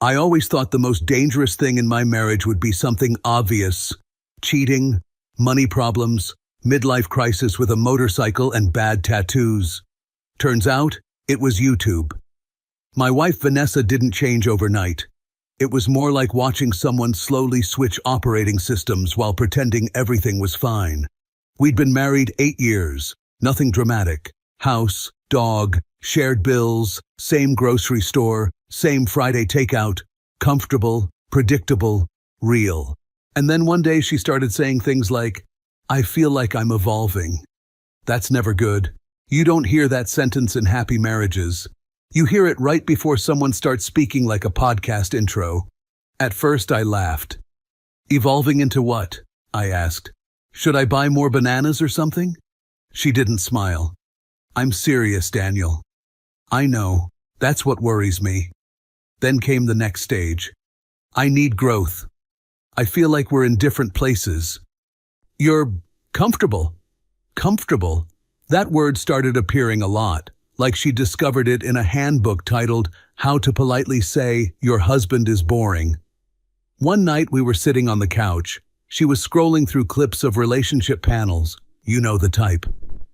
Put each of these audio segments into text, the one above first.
I always thought the most dangerous thing in my marriage would be something obvious. Cheating, money problems, midlife crisis with a motorcycle and bad tattoos. Turns out, it was YouTube. My wife Vanessa didn't change overnight. It was more like watching someone slowly switch operating systems while pretending everything was fine. We'd been married 8 years, nothing dramatic. House, dog, shared bills, same grocery store, same Friday takeout, comfortable, predictable, real. And then one day she started saying things like, "I feel like I'm evolving." That's never good. You don't hear that sentence in happy marriages. You hear it right before someone starts speaking like a podcast intro. At first I laughed. "Evolving into what?" I asked. "Should I buy more bananas or something?" She didn't smile. "I'm serious, Daniel. I know. That's what worries me." Then came the next stage. "I need growth. I feel like we're in different places." "You're comfortable." Comfortable. That word started appearing a lot, like she discovered it in a handbook titled How to Politely Say Your Husband is Boring. One night we were sitting on the couch. She was scrolling through clips of relationship panels. You know the type.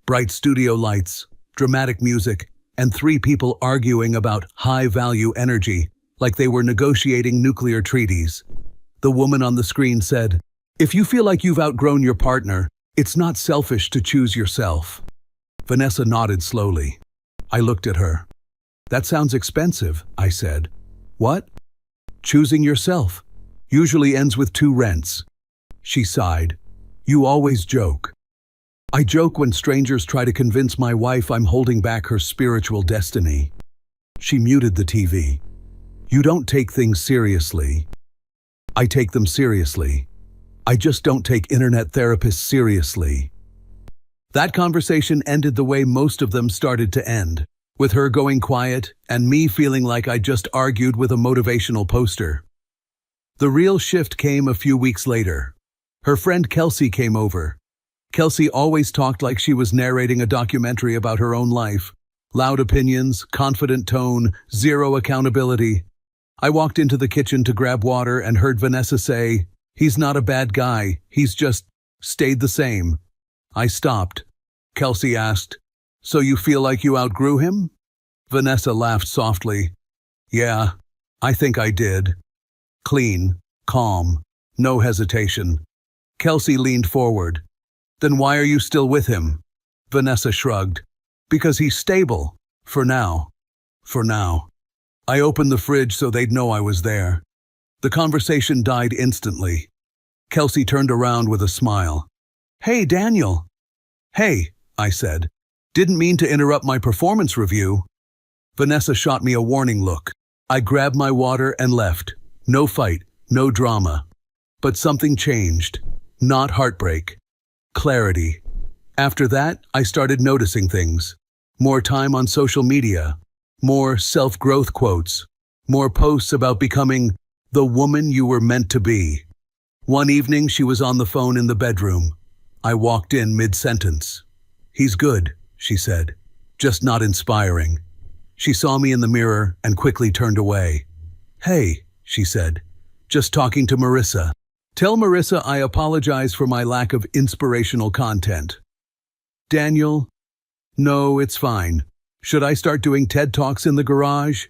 Bright studio lights, dramatic music, and 3 people arguing about high-value energy, like they were negotiating nuclear treaties. The woman on the screen said, "If you feel like you've outgrown your partner, it's not selfish to choose yourself." Vanessa nodded slowly. I looked at her. "That sounds expensive," I said. "What?" "Choosing yourself. Usually ends with 2 rents." She sighed. "You always joke." "I joke when strangers try to convince my wife I'm holding back her spiritual destiny." She muted the TV. "You don't take things seriously." "I take them seriously. I just don't take internet therapists seriously." That conversation ended the way most of them started to end, with her going quiet and me feeling like I just argued with a motivational poster. The real shift came a few weeks later. Her friend Kelsey came over. Kelsey always talked like she was narrating a documentary about her own life. Loud opinions, confident tone, zero accountability. I walked into the kitchen to grab water and heard Vanessa say, "He's not a bad guy, he's just stayed the same." I stopped. Kelsey asked, "So you feel like you outgrew him?" Vanessa laughed softly. "Yeah, I think I did." Clean, calm, no hesitation. Kelsey leaned forward. "Then why are you still with him?" Vanessa shrugged. "Because he's stable. For now." For now. I opened the fridge so they'd know I was there. The conversation died instantly. Kelsey turned around with a smile. "Hey, Daniel." "Hey," I said. "Didn't mean to interrupt my performance review." Vanessa shot me a warning look. I grabbed my water and left. No fight, no drama. But something changed. Not heartbreak. Clarity. After that, I started noticing things. More time on social media. More self-growth quotes. More posts about becoming the woman you were meant to be. One evening, she was on the phone in the bedroom. I walked in mid-sentence. "He's good," she said. "Just not inspiring." She saw me in the mirror and quickly turned away. "Hey," she said. "Just talking to Marissa. Tell Marissa I apologize for my lack of inspirational content." "Daniel?" "No, it's fine. Should I start doing TED Talks in the garage?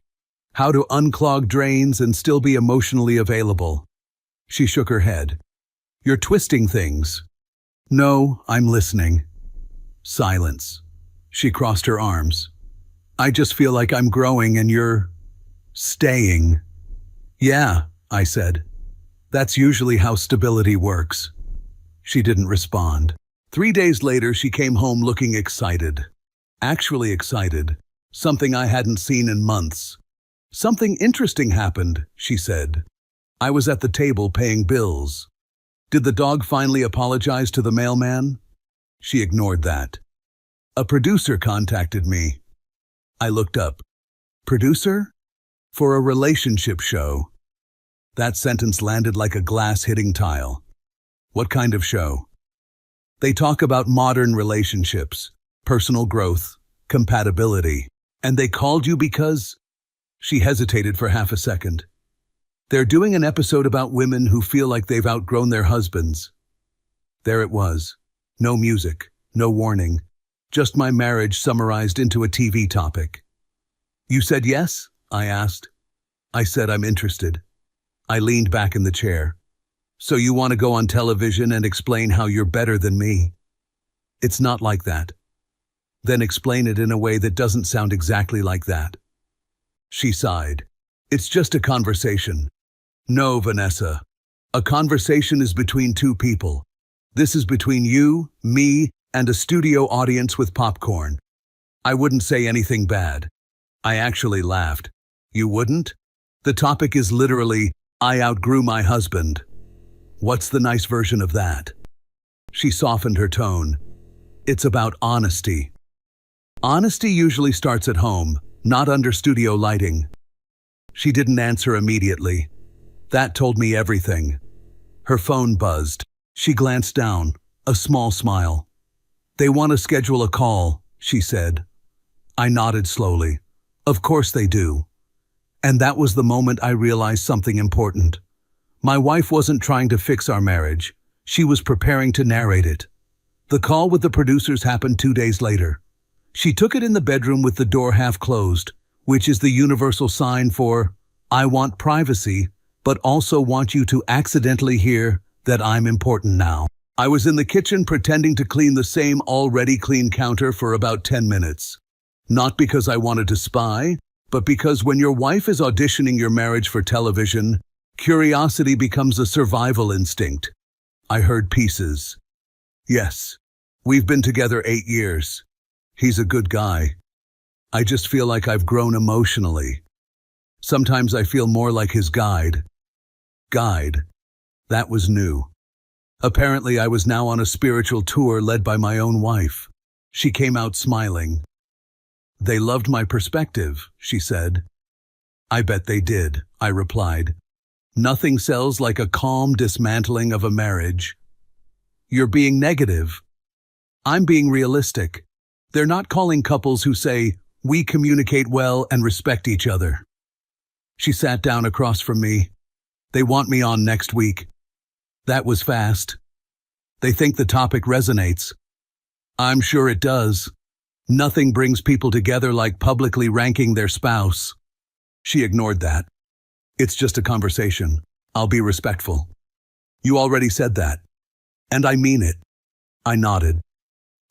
How to unclog drains and still be emotionally available?" She shook her head. "You're twisting things." "No, I'm listening." Silence. She crossed her arms. "I just feel like I'm growing and you're staying." "Yeah," I said. "That's usually how stability works." She didn't respond. 3 days later, she came home looking excited. Actually excited. Something I hadn't seen in months. "Something interesting happened," she said. "I was at the table paying bills." "Did the dog finally apologize to the mailman?" She ignored that. "A producer contacted me." I looked up. "Producer?" "For a relationship show." That sentence landed like a glass hitting tile. "What kind of show?" "They talk about modern relationships, personal growth, compatibility. And they called you because—" She hesitated for half a second. They're doing an episode about women who feel like they've outgrown their husbands. There it was. No music, no warning. Just my marriage summarized into a TV topic. You said yes? I asked. I said I'm interested. I leaned back in the chair. So you want to go on television and explain how you're better than me? It's not like that. Then explain it in a way that doesn't sound exactly like that. She sighed. It's just a conversation. No, Vanessa. A conversation is between two people. This is between you, me, and a studio audience with popcorn. I wouldn't say anything bad. I actually laughed. You wouldn't? The topic is literally, I outgrew my husband. What's the nice version of that? She softened her tone. It's about honesty. Honesty usually starts at home, not under studio lighting. She didn't answer immediately. That told me everything. Her phone buzzed. She glanced down, a small smile. They want to schedule a call, she said. I nodded slowly. Of course they do. And that was the moment I realized something important. My wife wasn't trying to fix our marriage. She was preparing to narrate it. The call with the producers happened 2 days later. She took it in the bedroom with the door half closed, which is the universal sign for, I want privacy, but also want you to accidentally hear that I'm important now. I was in the kitchen pretending to clean the same already clean counter for about 10 minutes. Not because I wanted to spy, but because when your wife is auditioning your marriage for television, curiosity becomes a survival instinct. I heard pieces. Yes, we've been together 8 years. He's a good guy. I just feel like I've grown emotionally. Sometimes I feel more like his guide. Guide. That was new. Apparently I was now on a spiritual tour led by my own wife. She came out smiling. They loved my perspective, she said. I bet they did, I replied. Nothing sells like a calm dismantling of a marriage. You're being negative. I'm being realistic. They're not calling couples who say, we communicate well and respect each other. She sat down across from me. They want me on next week. That was fast. They think the topic resonates. I'm sure it does. Nothing brings people together like publicly ranking their spouse. She ignored that. It's just a conversation. I'll be respectful. You already said that. And I mean it. I nodded.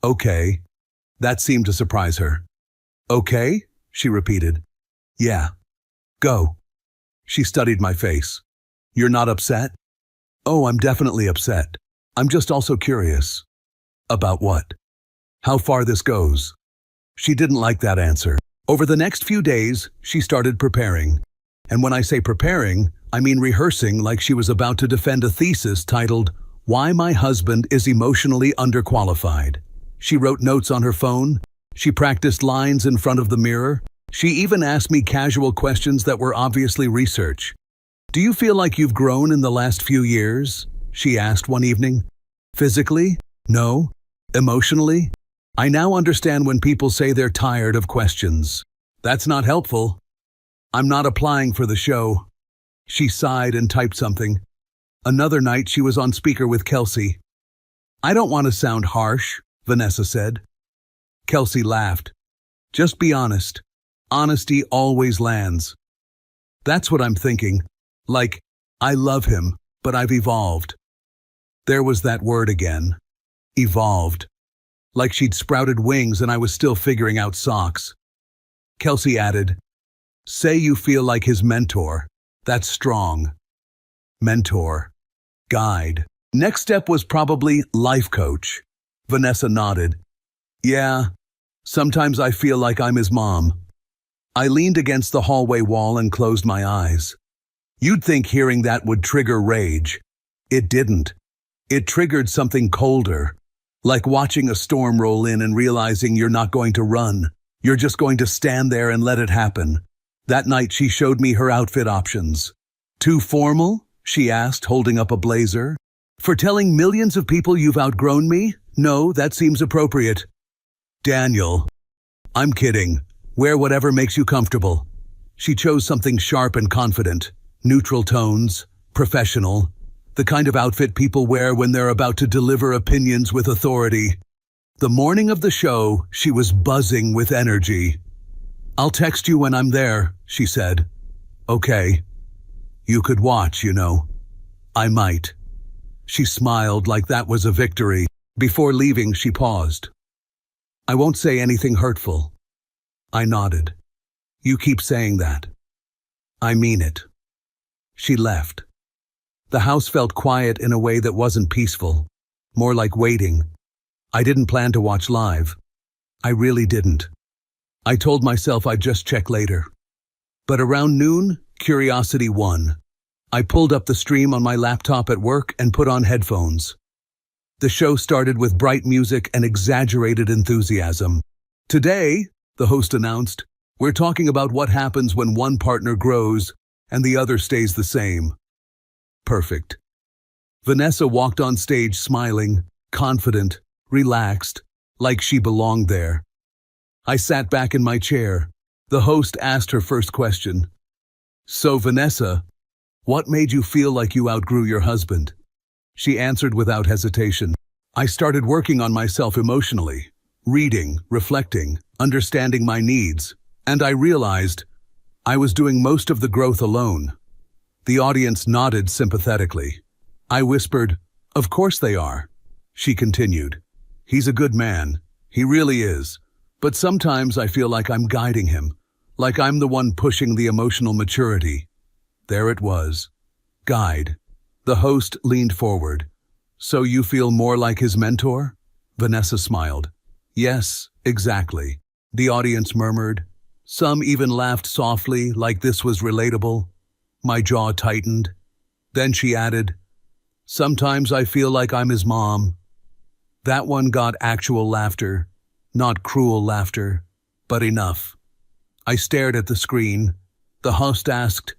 Okay. That seemed to surprise her. Okay? She repeated. Yeah. Go. She studied my face. You're not upset? Oh, I'm definitely upset. I'm just also curious. About what? How far this goes? She didn't like that answer. Over the next few days, she started preparing. And when I say preparing, I mean rehearsing like she was about to defend a thesis titled, Why My Husband is Emotionally Underqualified. She wrote notes on her phone. She practiced lines in front of the mirror. She even asked me casual questions that were obviously research. Do you feel like you've grown in the last few years? She asked one evening. Physically? No. Emotionally? I now understand when people say they're tired of questions. That's not helpful. I'm not applying for the show. She sighed and typed something. Another night she was on speaker with Kelsey. I don't want to sound harsh, Vanessa said. Kelsey laughed. Just be honest. Honesty always lands. That's what I'm thinking. Like, I love him, but I've evolved. There was that word again. Evolved. Like she'd sprouted wings and I was still figuring out socks. Kelsey added, Say you feel like his mentor. That's strong. Mentor. Guide. Next step was probably life coach. Vanessa nodded. Yeah, sometimes I feel like I'm his mom. I leaned against the hallway wall and closed my eyes. You'd think hearing that would trigger rage. It didn't. It triggered something colder, like watching a storm roll in and realizing you're not going to run. You're just going to stand there and let it happen. That night she showed me her outfit options. Too formal? She asked, holding up a blazer. For telling millions of people you've outgrown me? No, that seems appropriate. Daniel. I'm kidding. Wear whatever makes you comfortable. She chose something sharp and confident. neutral tones, professional, the kind of outfit people wear when they're about to deliver opinions with authority. The morning of the show, she was buzzing with energy. "I'll text you when I'm there," she said. "Okay. You could watch, you know." "I might." She smiled like that was a victory. Before leaving, she paused. "I won't say anything hurtful." I nodded. "You keep saying that." "I mean it." She left. The house felt quiet in a way that wasn't peaceful, more like waiting. I didn't plan to watch live. I really didn't. I told myself I'd just check later. But around noon, curiosity won. I pulled up the stream on my laptop at work and put on headphones. The show started with bright music and exaggerated enthusiasm. "Today," the host announced, "we're talking about what happens when one partner grows and the other stays the same." Perfect. Vanessa walked on stage smiling, confident, relaxed, like she belonged there. I sat back in my chair. The host asked her first question. "So, Vanessa, what made you feel like you outgrew your husband?" She answered without hesitation. "I started working on myself emotionally, reading, reflecting, understanding my needs, and I realized I was doing most of the growth alone." The audience nodded sympathetically. I whispered, "Of course they are." She continued, "He's a good man. He really is. But sometimes I feel like I'm guiding him, like I'm the one pushing the emotional maturity." There it was. Guide. The host leaned forward. "So you feel more like his mentor?" Vanessa smiled. "Yes, exactly." The audience murmured. Some even laughed softly, like this was relatable. My jaw tightened. Then she added, "Sometimes I feel like I'm his mom." That one got actual laughter, not cruel laughter, but enough. I stared at the screen. The host asked,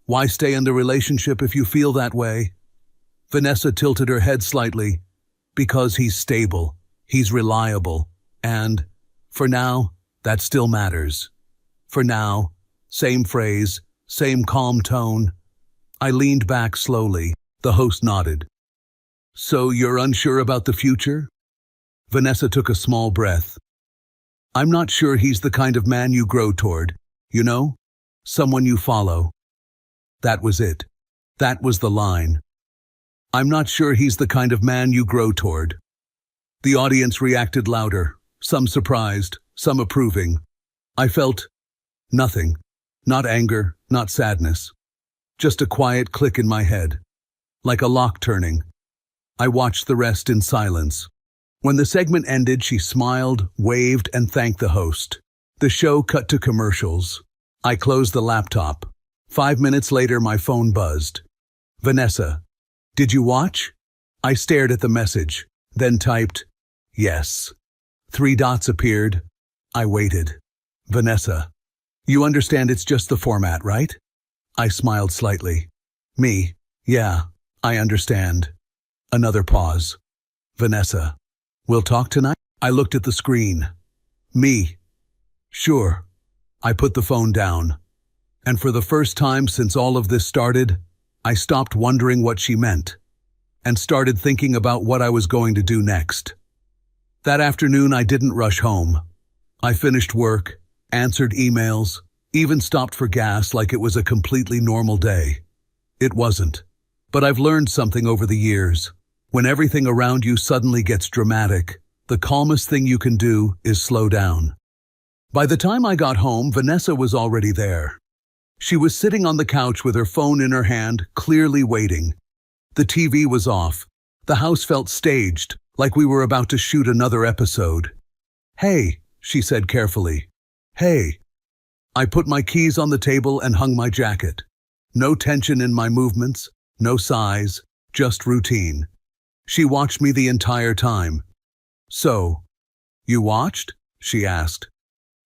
"Why stay in the relationship if you feel that way?" Vanessa tilted her head slightly. "Because he's stable, he's reliable, and, for now, that still matters." For now, same phrase, same calm tone. I leaned back slowly. The host nodded. "So you're unsure about the future?" Vanessa took a small breath. "I'm not sure he's the kind of man you grow toward, you know? Someone you follow." That was it. That was the line. "I'm not sure he's the kind of man you grow toward." The audience reacted louder, some surprised, some approving. I felt nothing. Not anger, not sadness. Just a quiet click in my head. Like a lock turning. I watched the rest in silence. When the segment ended, she smiled, waved, and thanked the host. The show cut to commercials. I closed the laptop. 5 minutes later, my phone buzzed. "Vanessa, did you watch?" I stared at the message, then typed, "Yes." 3 dots appeared. I waited. "Vanessa, you understand it's just the format, right?" I smiled slightly. "Me, yeah, I understand." Another pause. "Vanessa, we'll talk tonight?" I looked at the screen. "Me, sure." I put the phone down. And for the first time since all of this started, I stopped wondering what she meant and started thinking about what I was going to do next. That afternoon, I didn't rush home. I finished work, answered emails, even stopped for gas like it was a completely normal day. It wasn't. But I've learned something over the years. When everything around you suddenly gets dramatic, the calmest thing you can do is slow down. By the time I got home, Vanessa was already there. She was sitting on the couch with her phone in her hand, clearly waiting. The TV was off. The house felt staged, like we were about to shoot another episode. "Hey," she said carefully. "Hey." I put my keys on the table and hung my jacket. No tension in my movements, no sighs, just routine. She watched me the entire time. "So, you watched?" she asked.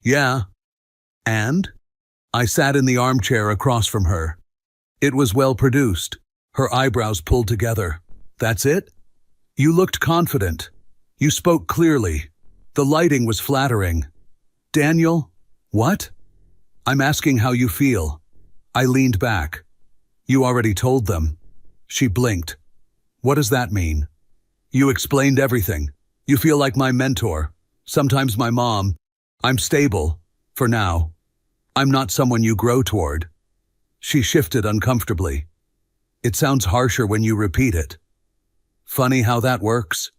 "Yeah." "And?" I sat in the armchair across from her. It was well produced, her eyebrows pulled together. "That's it?" "You looked confident. You spoke clearly. The lighting was flattering." "Daniel?" "What?" "I'm asking how you feel." I leaned back. You already told them. She blinked. What does that mean? You explained everything. You feel like my mentor, sometimes my mom. I'm stable, for now. I'm not someone you grow toward. She shifted uncomfortably. It sounds harsher when you repeat it. Funny how that works.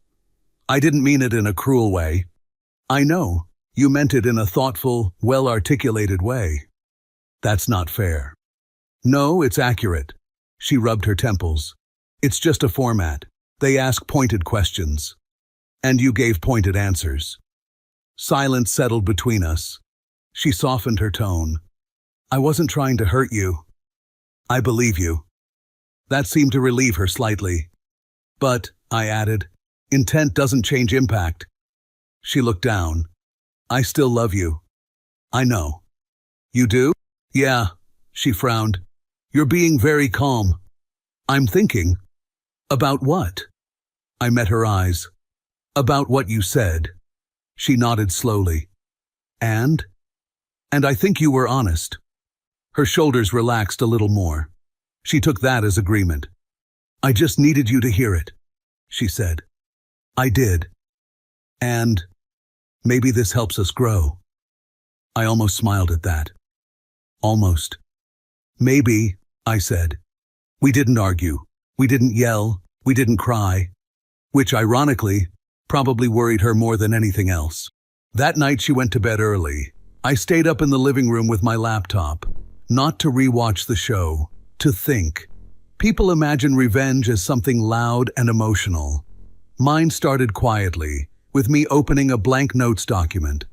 I didn't mean it in a cruel way. I know, you meant it in a thoughtful, well-articulated way. That's not fair. No, it's accurate. She rubbed her temples. It's just a format. They ask pointed questions. And you gave pointed answers. Silence settled between us. She softened her tone. I wasn't trying to hurt you. I believe you. That seemed to relieve her slightly. But, I added, intent doesn't change impact. She looked down. I still love you. I know. You do? Yeah, she frowned. You're being very calm. I'm thinking. About what? I met her eyes. About what you said. She nodded slowly. And? And I think you were honest. Her shoulders relaxed a little more. She took that as agreement. I just needed you to hear it, she said. I did. And maybe this helps us grow. I almost smiled at that. Almost. Maybe, I said. We didn't argue. We didn't yell. We didn't cry. Which, ironically, probably worried her more than anything else. That night she went to bed early. I stayed up in the living room with my laptop. Not to rewatch the show. To think. People imagine revenge as something loud and emotional. Mine started quietly, with me opening a blank notes document.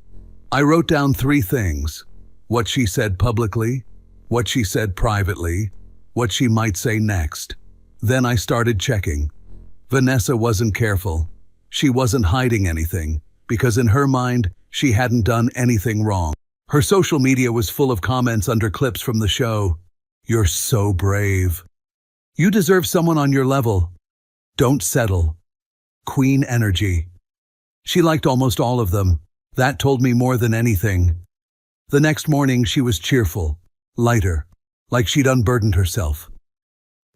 I wrote down 3 things. What she said publicly, what she said privately, what she might say next. Then I started checking. Vanessa wasn't careful. She wasn't hiding anything, because in her mind, she hadn't done anything wrong. Her social media was full of comments under clips from the show. You're so brave. You deserve someone on your level. Don't settle. Queen energy. She liked almost all of them. That told me more than anything. The next morning she was cheerful, lighter, like she'd unburdened herself.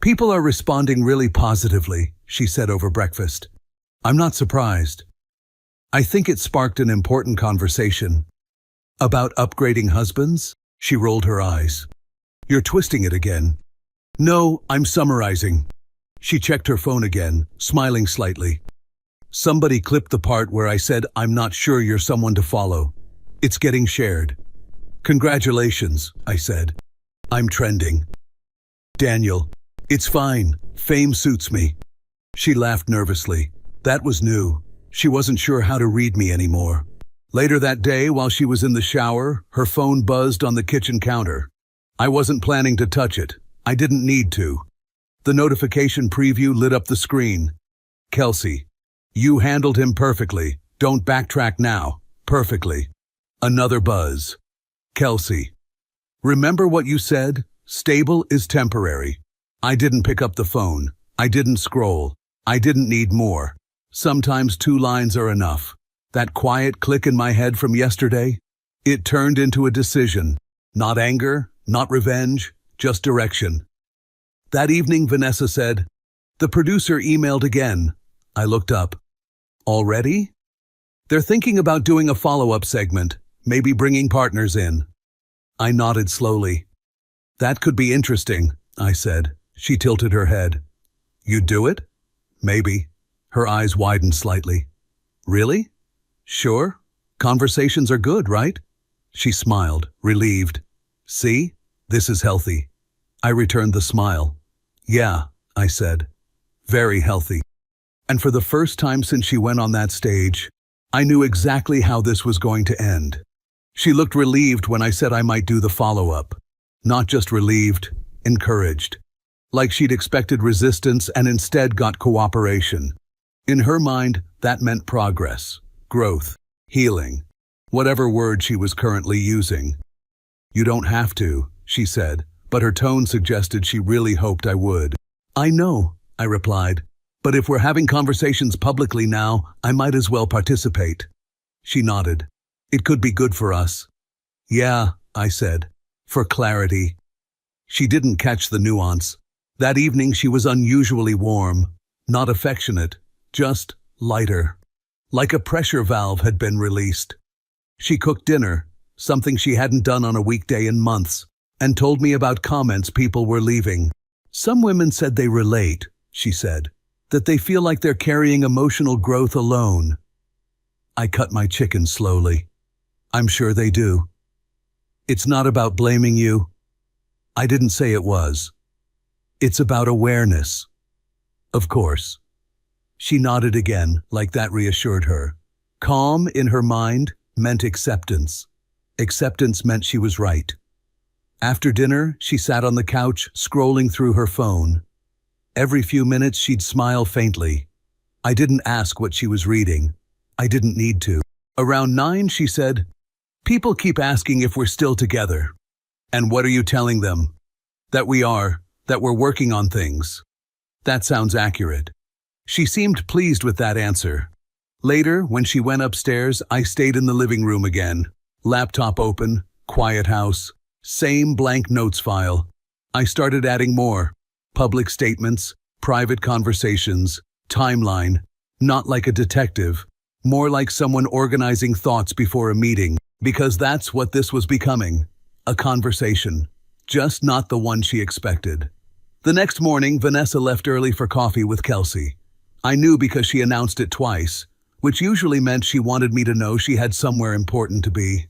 People are responding really positively, she said over breakfast. I'm not surprised. I think it sparked an important conversation. About upgrading husbands? She rolled her eyes. You're twisting it again. No, I'm summarizing. She checked her phone again, smiling slightly. Somebody clipped the part where I said, I'm not sure you're someone to follow. It's getting shared. Congratulations, I said. I'm trending. Daniel, it's fine. Fame suits me. She laughed nervously. That was new. She wasn't sure how to read me anymore. Later that day, while she was in the shower, her phone buzzed on the kitchen counter. I wasn't planning to touch it. I didn't need to. The notification preview lit up the screen. Kelsey, you handled him perfectly. Don't backtrack now. Perfectly. Another buzz. Kelsey, remember what you said? Stable is temporary. I didn't pick up the phone. I didn't scroll. I didn't need more. Sometimes 2 lines are enough. That quiet click in my head from yesterday, it turned into a decision. Not anger, not revenge, just direction. That evening, Vanessa said, the producer emailed again. I looked up. Already? They're thinking about doing a follow-up segment, maybe bringing partners in. I nodded slowly. That could be interesting, I said. She tilted her head. You'd do it? Maybe. Her eyes widened slightly. Really? Sure. Conversations are good, right? She smiled, relieved. See? This is healthy. I returned the smile. Yeah, I said. Very healthy. And for the first time since she went on that stage, I knew exactly how this was going to end. She looked relieved when I said I might do the follow-up. Not just relieved, encouraged. Like she'd expected resistance and instead got cooperation. In her mind, that meant progress, growth, healing, whatever word she was currently using. You don't have to, she said, but her tone suggested she really hoped I would. I know, I replied, but if we're having conversations publicly now, I might as well participate. She nodded. It could be good for us. Yeah, I said, for clarity. She didn't catch the nuance. That evening she was unusually warm, not affectionate, just lighter. Like a pressure valve had been released. She cooked dinner, something she hadn't done on a weekday in months, and told me about comments people were leaving. Some women said they relate, she said, that they feel like they're carrying emotional growth alone. I cut my chicken slowly. I'm sure they do. It's not about blaming you. I didn't say it was. It's about awareness. Of course. She nodded again, like that reassured her. Calm in her mind meant acceptance. Acceptance meant she was right. After dinner, she sat on the couch, scrolling through her phone. Every few minutes, she'd smile faintly. I didn't ask what she was reading. I didn't need to. Around 9, she said, "People keep asking if we're still together. And what are you telling them? That we are, that we're working on things." That sounds accurate. She seemed pleased with that answer. Later, when she went upstairs, I stayed in the living room again. Laptop open, quiet house, same blank notes file. I started adding more. Public statements, private conversations, timeline. Not like a detective, more like someone organizing thoughts before a meeting, because that's what this was becoming. A conversation. Just not the one she expected. The next morning, Vanessa left early for coffee with Kelsey. I knew because she announced it twice, which usually meant she wanted me to know she had somewhere important to be.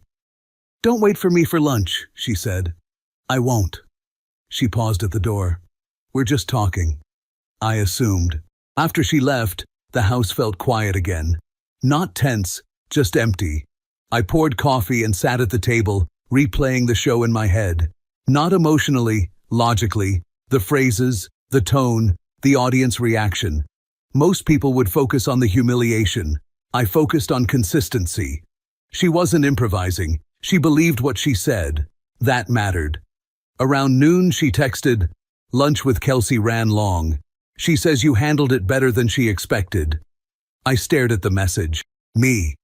"Don't wait for me for lunch," she said. "I won't." She paused at the door. "We're just talking." I assumed. After she left, the house felt quiet again. Not tense, just empty. I poured coffee and sat at the table, replaying the show in my head. Not emotionally, logically, the phrases, the tone, the audience reaction. Most people would focus on the humiliation. I focused on consistency. She wasn't improvising. She believed what she said. That mattered. Around noon, she texted, "Lunch with Kelsey ran long. She says you handled it better than she expected." I stared at the message. Me.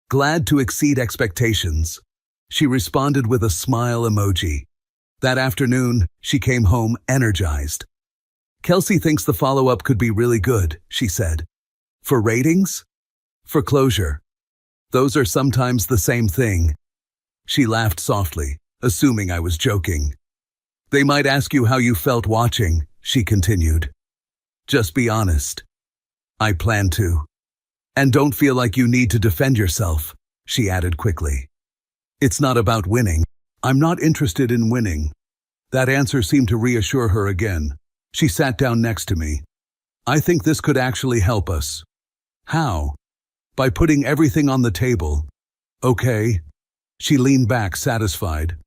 Glad to exceed expectations. She responded with a smile emoji. That afternoon, she came home energized. "Kelsey thinks the follow-up could be really good," she said. "For ratings? For closure. Those are sometimes the same thing." She laughed softly, assuming I was joking. "They might ask you how you felt watching," she continued. "Just be honest." I plan to. "And don't feel like you need to defend yourself," she added quickly. "It's not about winning. I'm not interested in winning." That answer seemed to reassure her again. She sat down next to me. "I think this could actually help us." "How?" "By putting everything on the table." "Okay." She leaned back, satisfied.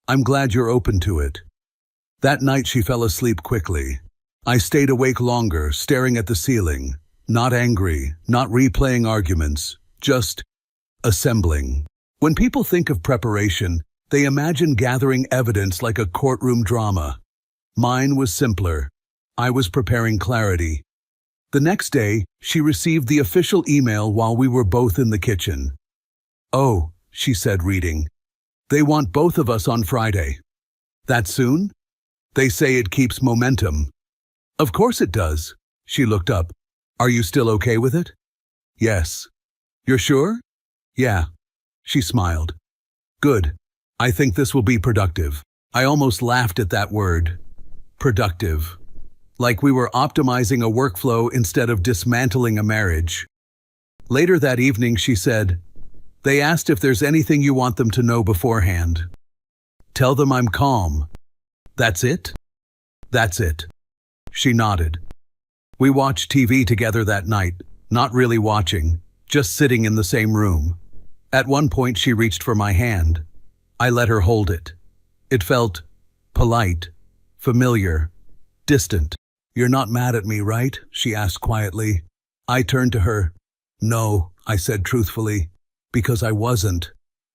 "I'm glad you're open to it." That night she fell asleep quickly. I stayed awake longer, staring at the ceiling. Not angry, not replaying arguments, just assembling. When people think of preparation, they imagine gathering evidence like a courtroom drama. Mine was simpler. I was preparing clarity. The next day, she received the official email while we were both in the kitchen. "Oh," she said, reading. "They want both of us on Friday." "That soon?" "They say it keeps momentum." "Of course it does." She looked up. "Are you still okay with it?" "Yes." "You're sure?" "Yeah." She smiled. "Good. I think this will be productive." I almost laughed at that word. Productive. Like we were optimizing a workflow instead of dismantling a marriage. Later that evening, she said, "They asked if there's anything you want them to know beforehand." "Tell them I'm calm." "That's it?" "That's it." She nodded. We watched TV together that night, not really watching, just sitting in the same room. At one point, she reached for my hand. I let her hold it. It felt polite, familiar, distant. "You're not mad at me, right?" she asked quietly. I turned to her. "No," I said truthfully, because I wasn't.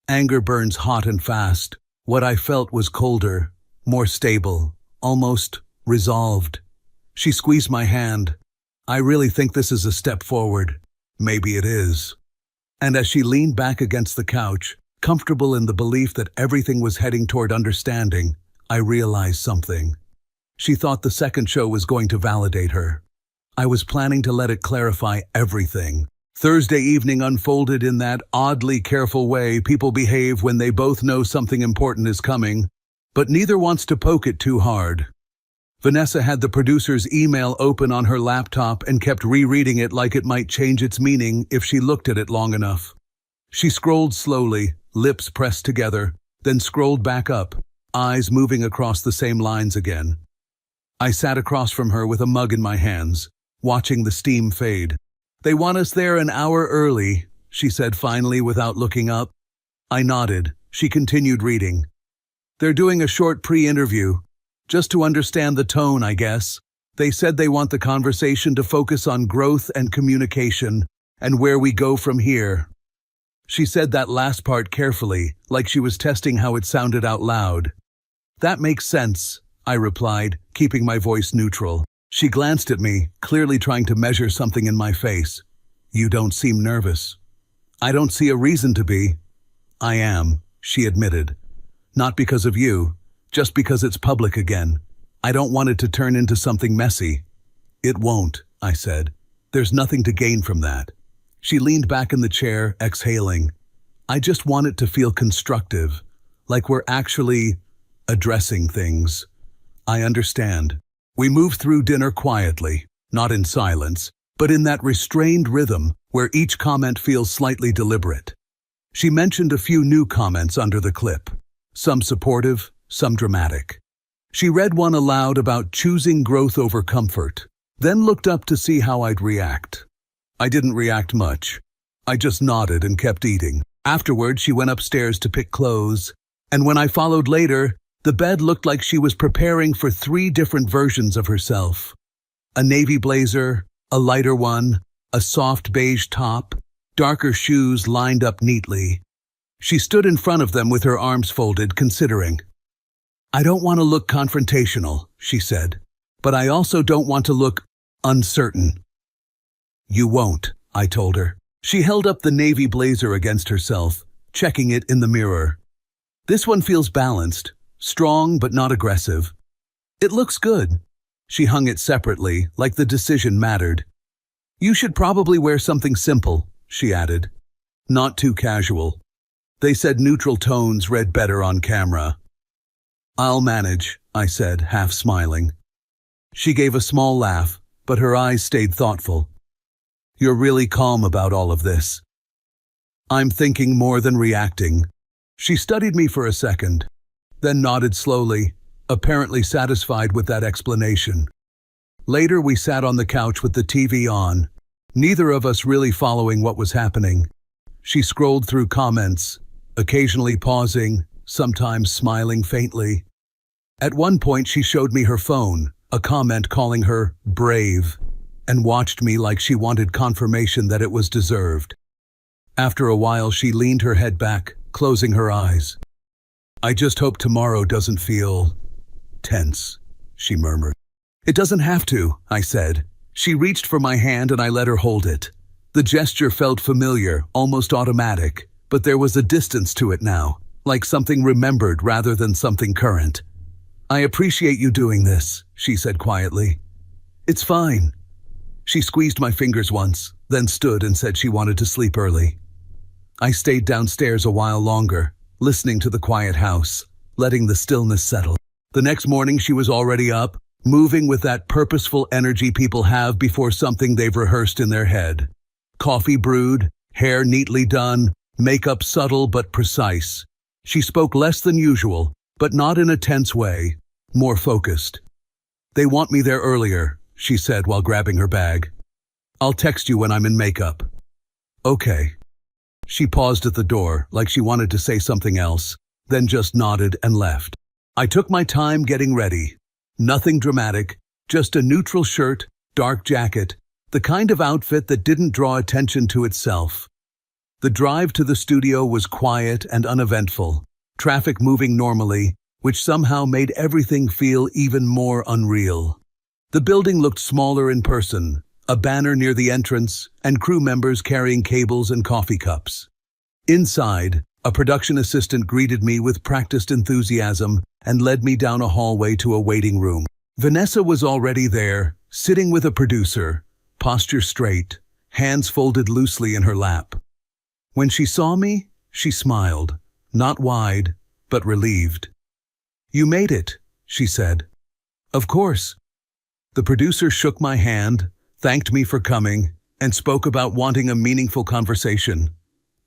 Anger burns hot and fast. What I felt was colder, more stable, almost resolved. She squeezed my hand. "I really think this is a step forward." "Maybe it is." And as she leaned back against the couch, comfortable in the belief that everything was heading toward understanding, I realized something. She thought the second show was going to validate her. I was planning to let it clarify everything. Thursday evening unfolded in that oddly careful way people behave when they both know something important is coming, but neither wants to poke it too hard. Vanessa had the producer's email open on her laptop and kept rereading it like it might change its meaning if she looked at it long enough. She scrolled slowly, lips pressed together, then scrolled back up, eyes moving across the same lines again. I sat across from her with a mug in my hands, watching the steam fade. "They want us there an hour early," she said finally without looking up. I nodded. She continued reading. "They're doing a short pre-interview, just to understand the tone, I guess. They said they want the conversation to focus on growth and communication, and where we go from here." She said that last part carefully, like she was testing how it sounded out loud. "That makes sense," I replied, keeping my voice neutral. She glanced at me, clearly trying to measure something in my face. "You don't seem nervous." "I don't see a reason to be." "I am," she admitted. "Not because of you, just because it's public again. I don't want it to turn into something messy." "It won't," I said. "There's nothing to gain from that." She leaned back in the chair, exhaling. "I just want it to feel constructive, like we're actually addressing things." "I understand." We moved through dinner quietly, not in silence, but in that restrained rhythm where each comment feels slightly deliberate. She mentioned a few new comments under the clip, some supportive, some dramatic. She read one aloud about choosing growth over comfort, then looked up to see how I'd react. I didn't react much. I just nodded and kept eating. Afterward, she went upstairs to pick clothes, and when I followed later, the bed looked like she was preparing for 3 different versions of herself. A navy blazer, a lighter one, a soft beige top, darker shoes lined up neatly. She stood in front of them with her arms folded, considering. "I don't want to look confrontational," she said, "but I also don't want to look uncertain." "You won't," I told her. She held up the navy blazer against herself, checking it in the mirror. "This one feels balanced. Strong but not aggressive. It looks good." She hung it separately, like the decision mattered. "You should probably wear something simple," she added. "Not too casual." They said neutral tones read better on camera. "I'll manage," I said, half smiling. She gave a small laugh, but her eyes stayed thoughtful. "You're really calm about all of this." "I'm thinking more than reacting." She studied me for a second, then nodded slowly, apparently satisfied with that explanation. Later we sat on the couch with the TV on, neither of us really following what was happening. She scrolled through comments, occasionally pausing, sometimes smiling faintly. At one point she showed me her phone, a comment calling her brave, and watched me like she wanted confirmation that it was deserved. After a while she leaned her head back, closing her eyes. "I just hope tomorrow doesn't feel tense," she murmured. "It doesn't have to," I said. She reached for my hand and I let her hold it. The gesture felt familiar, almost automatic, but there was a distance to it now, like something remembered rather than something current. "I appreciate you doing this," she said quietly. "It's fine." She squeezed my fingers once, then stood and said she wanted to sleep early. I stayed downstairs a while longer, listening to the quiet house, letting the stillness settle. The next morning she was already up, moving with that purposeful energy people have before something they've rehearsed in their head. Coffee brewed, hair neatly done, makeup subtle but precise. She spoke less than usual, but not in a tense way, more focused. "They want me there earlier," she said while grabbing her bag. "I'll text you when I'm in makeup." "Okay." She paused at the door, like she wanted to say something else, then just nodded and left. I took my time getting ready. Nothing dramatic, just a neutral shirt, dark jacket, the kind of outfit that didn't draw attention to itself. The drive to the studio was quiet and uneventful, traffic moving normally, which somehow made everything feel even more unreal. The building looked smaller in person, a banner near the entrance, and crew members carrying cables and coffee cups. Inside, a production assistant greeted me with practiced enthusiasm and led me down a hallway to a waiting room. Vanessa was already there, sitting with a producer, posture straight, hands folded loosely in her lap. When she saw me, she smiled, not wide, but relieved. "You made it," she said. "Of course." The producer shook my hand, thanked me for coming, and spoke about wanting a meaningful conversation.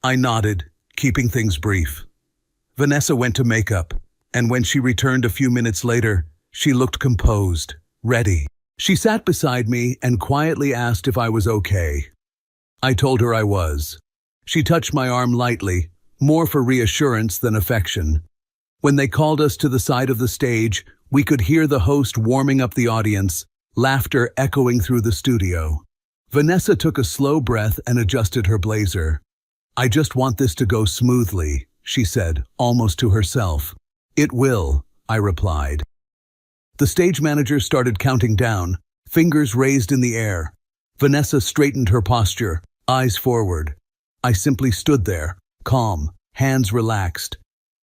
I nodded, keeping things brief. Vanessa went to makeup, and when she returned a few minutes later, she looked composed, ready. She sat beside me and quietly asked if I was okay. I told her I was. She touched my arm lightly, more for reassurance than affection. When they called us to the side of the stage, we could hear the host warming up the audience, laughter echoing through the studio. Vanessa took a slow breath and adjusted her blazer. "I just want this to go smoothly," she said, almost to herself. "It will," I replied. The stage manager started counting down, fingers raised in the air. Vanessa straightened her posture, eyes forward. I simply stood there, calm, hands relaxed.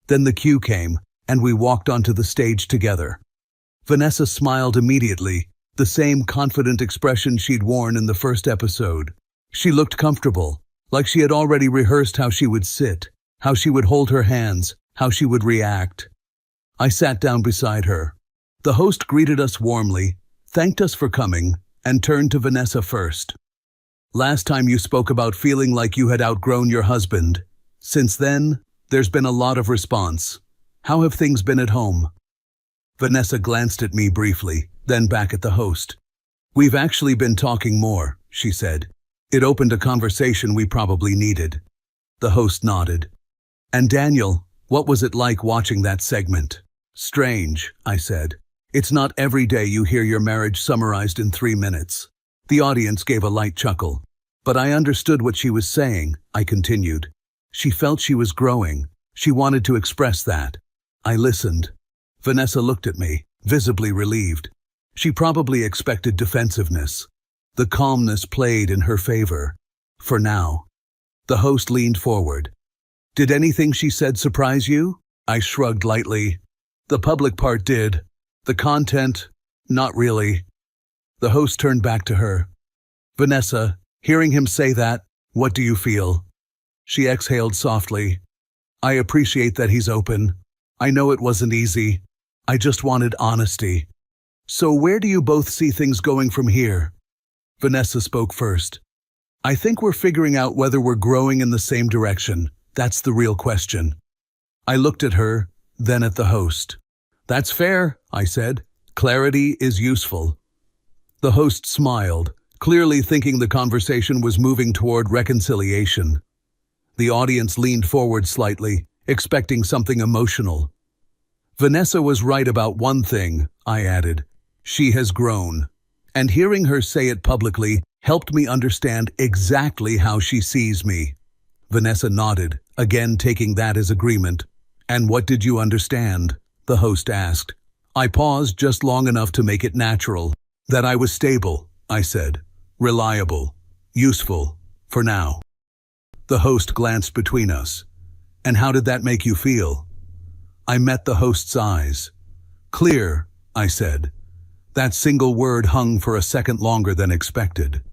Then the cue came, and we walked onto the stage together. Vanessa smiled immediately, the same confident expression she'd worn in the first episode. She looked comfortable, like she had already rehearsed how she would sit, how she would hold her hands, how she would react. I sat down beside her. The host greeted us warmly, thanked us for coming, and turned to Vanessa first. "Last time you spoke about feeling like you had outgrown your husband. Since then, there's been a lot of response. How have things been at home?" Vanessa glanced at me briefly, then back at the host. "We've actually been talking more," she said. "It opened a conversation we probably needed." The host nodded. "And Daniel, what was it like watching that segment?" "Strange," I said. "It's not every day you hear your marriage summarized in 3 minutes." The audience gave a light chuckle. "But I understood what she was saying," I continued. "She felt she was growing. She wanted to express that." I listened. Vanessa looked at me, visibly relieved. She probably expected defensiveness. The calmness played in her favor. For now. The host leaned forward. "Did anything she said surprise you?" I shrugged lightly. "The public part did. The content, not really." The host turned back to her. "Vanessa, hearing him say that, what do you feel?" She exhaled softly. "I appreciate that he's open. I know it wasn't easy. I just wanted honesty." "So where do you both see things going from here?" Vanessa spoke first. "I think we're figuring out whether we're growing in the same direction. That's the real question." I looked at her, then at the host. "That's fair," I said. "Clarity is useful." The host smiled, clearly thinking the conversation was moving toward reconciliation. The audience leaned forward slightly, expecting something emotional. "Vanessa was right about one thing," I added. "She has grown." And hearing her say it publicly helped me understand exactly how she sees me. Vanessa nodded, again taking that as agreement. "And what did you understand?" the host asked. I paused just long enough to make it natural. "That I was stable," I said. "Reliable. Useful. For now." The host glanced between us. "And how did that make you feel?" I met the host's eyes. "Clear," I said. That single word hung for a second longer than expected.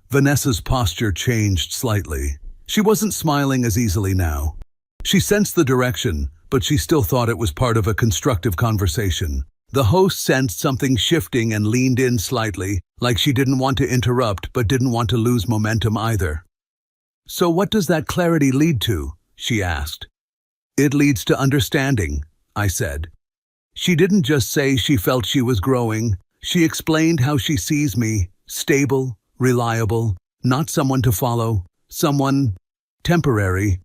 Vanessa's posture changed slightly. She wasn't smiling as easily now. She sensed the direction, but she still thought it was part of a constructive conversation. The host sensed something shifting and leaned in slightly, like she didn't want to interrupt but didn't want to lose momentum either. "So what does that clarity lead to?" she asked. "It leads to understanding," I said. She didn't just say she felt she was growing. She explained how she sees me, stable, reliable, not someone to follow, someone temporary.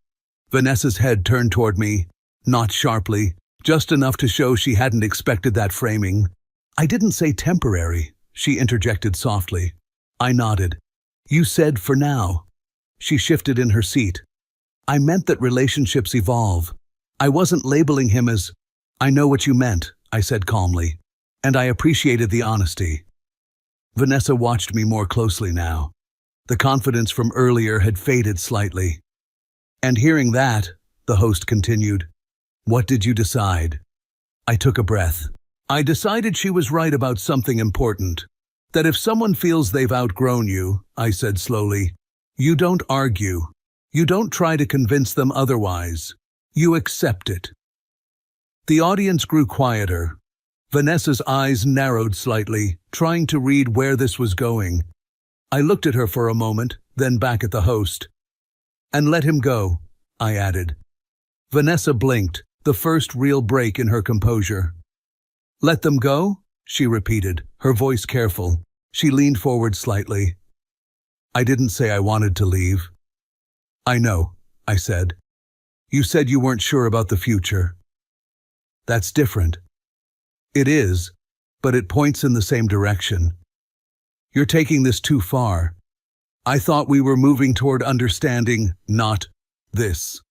Vanessa's head turned toward me, not sharply, just enough to show she hadn't expected that framing. "I didn't say temporary," she interjected softly. I nodded. "You said for now." She shifted in her seat. "I meant that relationships evolve. I wasn't labeling him as—" "I know what you meant," I said calmly, and I appreciated the honesty. Vanessa watched me more closely now. The confidence from earlier had faded slightly. "And hearing that," the host continued, "what did you decide?" I took a breath. I decided she was right about something important. That if someone feels they've outgrown you, I said slowly, you don't argue. You don't try to convince them otherwise. You accept it. The audience grew quieter. Vanessa's eyes narrowed slightly, trying to read where this was going. I looked at her for a moment, then back at the host. And let him go, I added. Vanessa blinked, the first real break in her composure. Let them go? She repeated, her voice careful. She leaned forward slightly. I didn't say I wanted to leave. I know, I said. You said you weren't sure about the future. That's different. It is, but it points in the same direction. You're taking this too far. I thought we were moving toward understanding, not this.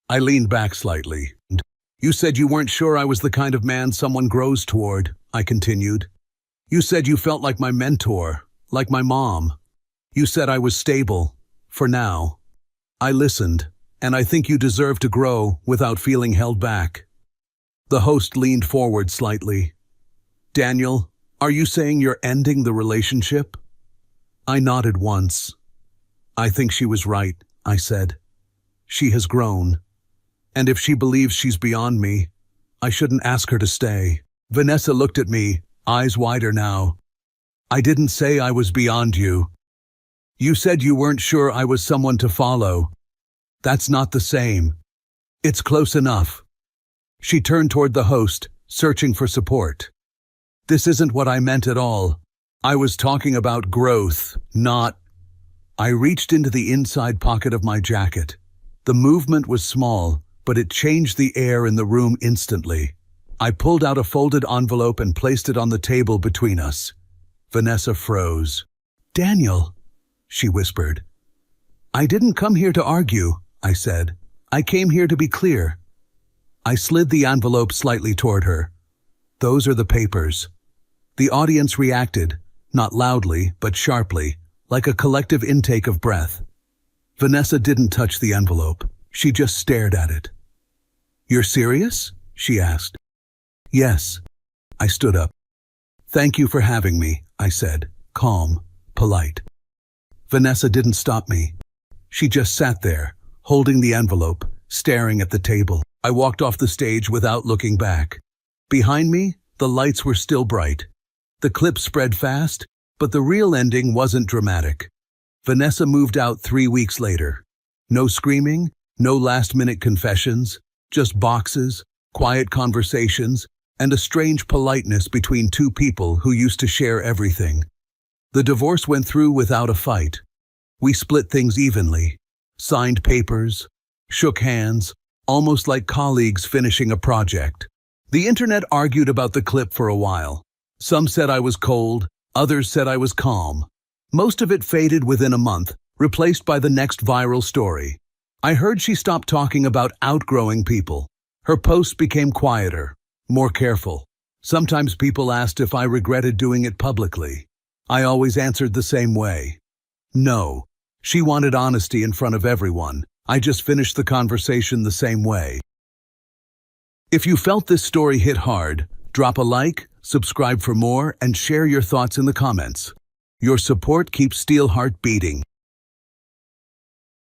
I leaned back slightly. You said you weren't sure I was the kind of man someone grows toward, I continued. You said you felt like my mentor, like my mom. You said I was stable, for now. I listened, and I think you deserve to grow without feeling held back. The host leaned forward slightly. Daniel, are you saying you're ending the relationship? I nodded once. I think she was right, I said. She has grown. And if she believes she's beyond me, I shouldn't ask her to stay. Vanessa looked at me, eyes wider now. I didn't say I was beyond you. You said you weren't sure I was someone to follow. That's not the same. It's close enough. She turned toward the host, searching for support. This isn't what I meant at all. I was talking about growth, not... I reached into the inside pocket of my jacket. The movement was small, but it changed the air in the room instantly. I pulled out a folded envelope and placed it on the table between us. Vanessa froze. Daniel, she whispered. I didn't come here to argue, I said. I came here to be clear. I slid the envelope slightly toward her. Those are the papers. The audience reacted, not loudly, but sharply, like a collective intake of breath. Vanessa didn't touch the envelope. She just stared at it. You're serious? She asked. Yes. I stood up. Thank you for having me, I said, calm, polite. Vanessa didn't stop me. She just sat there, holding the envelope, staring at the table. I walked off the stage without looking back. Behind me, the lights were still bright. The clip spread fast, but the real ending wasn't dramatic. Vanessa moved out 3 weeks later. No screaming, no last-minute confessions, just boxes, quiet conversations, and a strange politeness between two people who used to share everything. The divorce went through without a fight. We split things evenly, signed papers, shook hands, almost like colleagues finishing a project. The internet argued about the clip for a while. Some said I was cold, others said I was calm. Most of it faded within a month, replaced by the next viral story. I heard she stopped talking about outgrowing people. Her posts became quieter, more careful. Sometimes people asked if I regretted doing it publicly. I always answered the same way. No. She wanted honesty in front of everyone. I just finished the conversation the same way. If you felt this story hit hard, drop a like, subscribe for more, and share your thoughts in the comments. Your support keeps Steelheart beating.